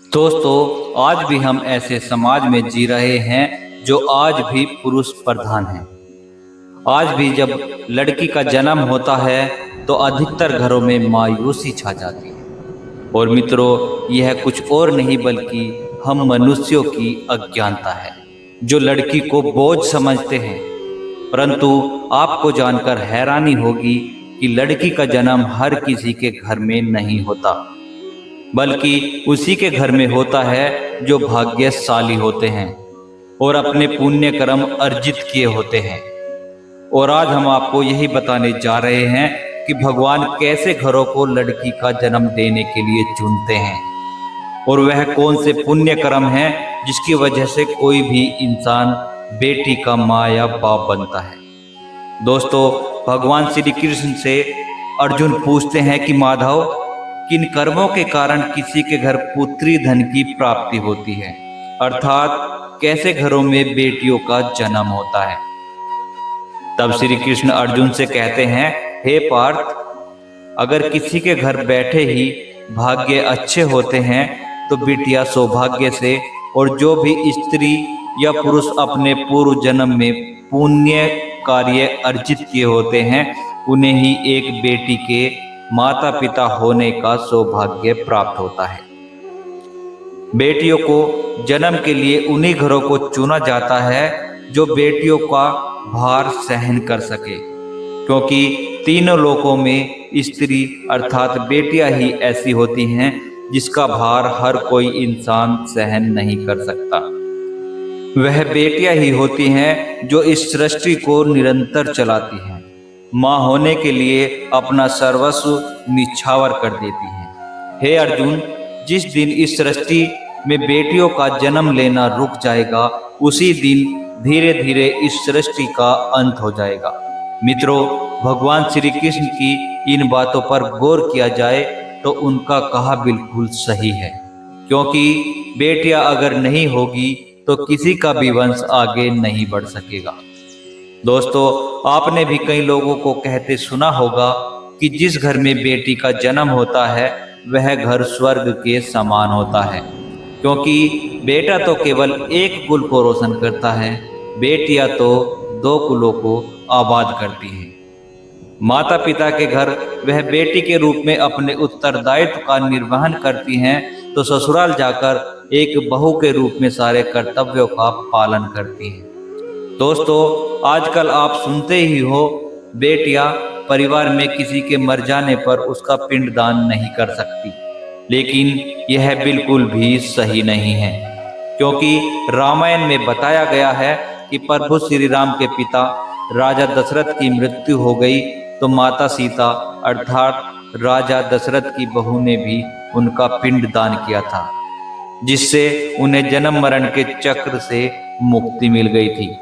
दोस्तों, आज भी हम ऐसे समाज में जी रहे हैं जो आज भी पुरुष प्रधान है। आज भी जब लड़की का जन्म होता है तो अधिकतर घरों में मायूसी छा जाती है। और मित्रों, यह कुछ और नहीं बल्कि हम मनुष्यों की अज्ञानता है, जो लड़की को बोझ समझते हैं। परंतु आपको जानकर हैरानी होगी कि लड़की का जन्म हर किसी के घर में नहीं होता, बल्कि उसी के घर में होता है जो भाग्यशाली होते हैं और अपने पुण्य कर्म अर्जित किए होते हैं। और आज हम आपको यही बताने जा रहे हैं कि भगवान कैसे घरों को लड़की का जन्म देने के लिए चुनते हैं और वह कौन से पुण्य कर्म हैं जिसकी वजह से कोई भी इंसान बेटी का माँ या बाप बनता है। दोस्तों, भगवान श्री कृष्ण से अर्जुन पूछते हैं कि माधव, किन कर्मों के कारण किसी के घर पुत्री धन की प्राप्ति होती है, अर्थात कैसे घरों में बेटियों का जन्म होता है। तब श्री कृष्ण अर्जुन से कहते हैं, हे पार्थ, अगर किसी के घर बैठे ही भाग्य अच्छे होते हैं तो बिटिया सौभाग्य से, और जो भी स्त्री या पुरुष अपने पूर्व जन्म में पुण्य कार्य अर्जित किए होते हैं उन्हें ही एक बेटी के माता पिता होने का सौभाग्य प्राप्त होता है। बेटियों को जन्म के लिए उन्हीं घरों को चुना जाता है जो बेटियों का भार सहन कर सके, क्योंकि तीनों लोकों में स्त्री अर्थात बेटियां ही ऐसी होती हैं जिसका भार हर कोई इंसान सहन नहीं कर सकता। वह बेटियां ही होती हैं जो इस सृष्टि को निरंतर चलाती हैं, माँ होने के लिए अपना सर्वस्व निछावर कर देती हैं। हे अर्जुन, जिस दिन इस सृष्टि में बेटियों का जन्म लेना रुक जाएगा उसी दिन धीरे धीरे इस सृष्टि का अंत हो जाएगा। मित्रों, भगवान श्री कृष्ण की इन बातों पर गौर किया जाए तो उनका कहा बिल्कुल सही है, क्योंकि बेटियां अगर नहीं होगी तो किसी का भी वंश आगे नहीं बढ़ सकेगा। दोस्तों, आपने भी कई लोगों को कहते सुना होगा कि जिस घर में बेटी का जन्म होता है वह घर स्वर्ग के समान होता है, क्योंकि बेटा तो केवल एक कुल को रोशन करता है, बेटियां तो 2 कुलों को आबाद करती हैं। माता पिता के घर वह बेटी के रूप में अपने उत्तरदायित्व का निर्वहन करती हैं, तो ससुराल जाकर एक बहू के रूप में सारे कर्तव्यों का पालन करती हैं। दोस्तों, आजकल आप सुनते ही हो, बेटियां परिवार में किसी के मर जाने पर उसका पिंडदान नहीं कर सकती, लेकिन यह बिल्कुल भी सही नहीं है, क्योंकि रामायण में बताया गया है कि प्रभु श्री राम के पिता राजा दशरथ की मृत्यु हो गई तो माता सीता अर्थात राजा दशरथ की बहू ने भी उनका पिंडदान किया था, जिससे उन्हें जन्म मरण के चक्र से मुक्ति मिल गई थी।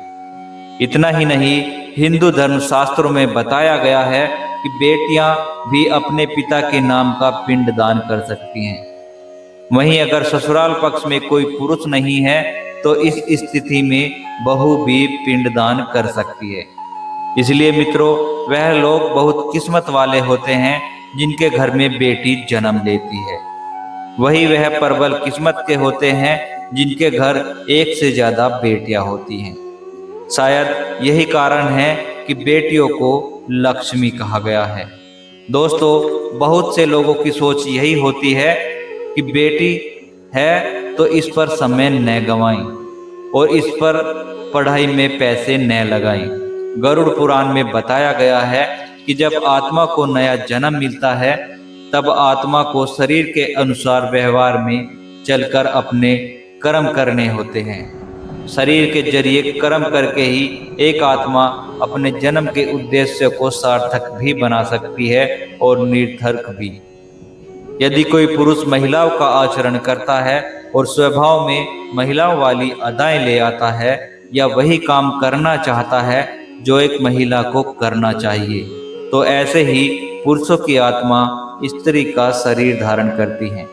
इतना ही नहीं, हिंदू धर्म शास्त्रों में बताया गया है कि बेटियां भी अपने पिता के नाम का पिंडदान कर सकती हैं। वहीं अगर ससुराल पक्ष में कोई पुरुष नहीं है तो इस स्थिति में बहू भी पिंडदान कर सकती है। इसलिए मित्रों, वह लोग बहुत किस्मत वाले होते हैं जिनके घर में बेटी जन्म लेती है। वही वह प्रबल किस्मत के होते हैं जिनके घर एक से ज्यादा बेटियां होती हैं। शायद यही कारण है कि बेटियों को लक्ष्मी कहा गया है। दोस्तों, बहुत से लोगों की सोच यही होती है कि बेटी है तो इस पर समय न गंवाएं और इस पर पढ़ाई में पैसे न लगाएं। गरुड़ पुराण में बताया गया है कि जब आत्मा को नया जन्म मिलता है तब आत्मा को शरीर के अनुसार व्यवहार में चलकर अपने कर्म करने होते हैं। शरीर के जरिए कर्म करके ही एक आत्मा अपने जन्म के उद्देश्य को सार्थक भी बना सकती है और निरर्थक भी। यदि कोई पुरुष महिलाओं का आचरण करता है और स्वभाव में महिलाओं वाली अदाएं ले आता है या वही काम करना चाहता है जो एक महिला को करना चाहिए, तो ऐसे ही पुरुषों की आत्मा स्त्री का शरीर धारण करती है।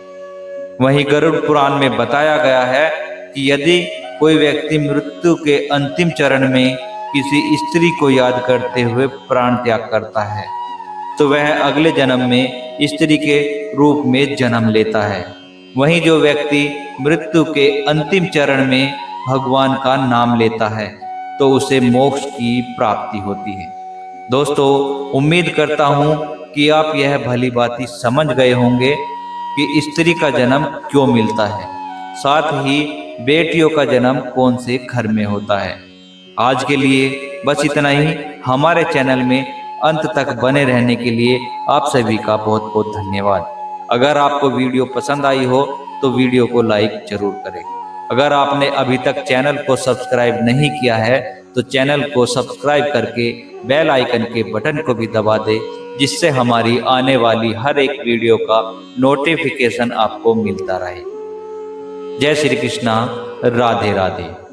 वहीं गरुड़ पुराण में बताया गया है कि यदि कोई व्यक्ति मृत्यु के अंतिम चरण में किसी स्त्री को याद करते हुए प्राण त्याग करता है तो वह अगले जन्म में स्त्री के रूप में जन्म लेता है। वहीं जो व्यक्ति मृत्यु के अंतिम चरण में भगवान का नाम लेता है तो उसे मोक्ष की प्राप्ति होती है। दोस्तों, उम्मीद करता हूँ कि आप यह भली भांति समझ गए होंगे कि स्त्री का जन्म क्यों मिलता है, साथ ही बेटियों का जन्म कौन से घर में होता है। आज के लिए बस इतना ही। हमारे चैनल में अंत तक बने रहने के लिए आप सभी का बहुत बहुत धन्यवाद। अगर आपको वीडियो पसंद आई हो तो वीडियो को लाइक जरूर करें। अगर आपने अभी तक चैनल को सब्सक्राइब नहीं किया है तो चैनल को सब्सक्राइब करके बेल आइकन के बटन को भी दबा दें, जिससे हमारी आने वाली हर एक वीडियो का नोटिफिकेशन आपको मिलता रहे। जय श्री कृष्णा, राधे राधे।